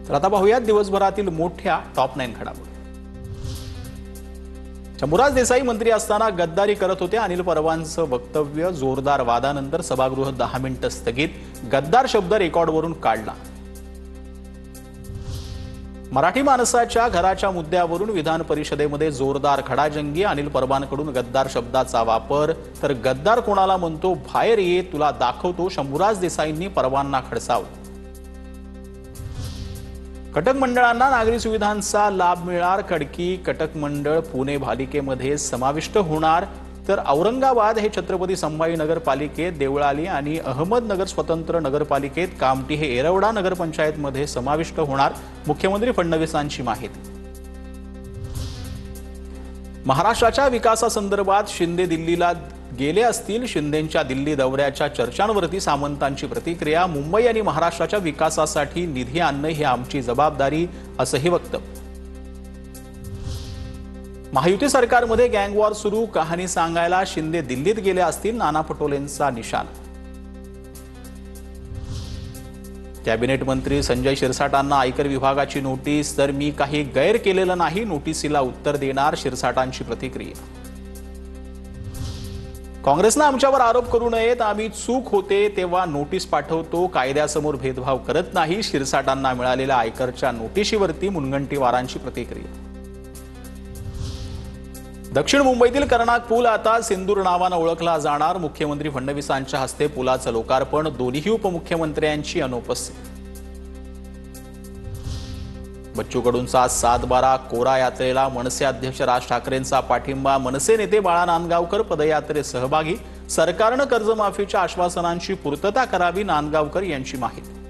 तर आता पाहूयात दिवसभरातील मोठ्या टॉप 9 घडामोडी। शंभूराज देसाई मंत्री असताना गद्दारी करत होते। अनिल परबांचं वक्तव्य जोरदार वादानंतर सभागृह 10 मिनिटे स्थगित। गद्दार शब्द रेकॉर्डवरून काढला। मराठी माणसाच्या घराच्या मुद्द्यावरून विधान परिषदेमध्ये जोरदार खडाजंगी। अनिल परबांकडून गद्दार शब्दाचा वापर। तर गद्दार कोणाला म्हणतो बाहेर ये तुला दाखवतो, शंभूराज देसाईंनी परबांना खडसावलं। कटक मंडळांना नागरी सुविधांचा लाभ मिळणार। खडकी कटक मंडळ पुणे पालिकेमध्ये समाविष्ट होणार। तर औरंगाबाद हे छत्रपती संभाजीनगर पालिकेत, देवळाली आणि अहमदनगर स्वतंत्र नगरपालिकेत, कामठी हे येरवडा नगरपंचायतमध्ये समाविष्ट होणार। मुख्यमंत्री फडणवीसांची माहिती। महाराष्ट्राच्या विकासासंदर्भात शिंदे दिल्लीला गेले असतील। शिंदेंच्या दिल्ली दौऱ्याच्या चर्चांवरती सामंतांची प्रतिक्रिया। मुंबई आणि महाराष्ट्राच्या विकासासाठी निधी आणणे ही आमची जबाबदारी, असंही वक्तव्य। महायुती सरकारमध्ये गँगवॉर सुरू, कहाणी सांगायला शिंदे दिल्लीत गेले असतील, नाना पटोलेंचा निशाणा। कॅबिनेट मंत्री संजय शिरसाटांना आयकर विभागाची नोटीस। तर मी काही गैर केलेलं नाही, नोटीसीला उत्तर देणार, शिरसाटांची प्रतिक्रिया। काँग्रेसनं आमच्यावर आरोप करू नयेत, आम्ही चूक होते तेव्हा नोटीस पाठवतो, कायद्यासमोर भेदभाव करत नाही, शिरसाटांना मिळालेल्या आयकरच्या नोटीशीवरती मुनगंटीवारांची प्रतिक्रिया। दक्षिण मुंबईतील कर्नाक पूल आता सिंदूर नावानं ओळखला जाणार। मुख्यमंत्री फडणवीसांच्या हस्ते पुलाचं लोकार्पण। दोन्ही उपमुख्यमंत्र्यांची अनुपस्थिती। बच्चू कडूंचा 7/12 कोरा यात्रेला मनसे अध्यक्ष राज ठाकरेंचा पाठिंबा। मनसे नेते बाळा नांदगावकर पदयात्रेत सहभागी। सरकारनं कर्जमाफीच्या आश्वासनांची पूर्तता करावी, नांदगावकर यांची माहिती।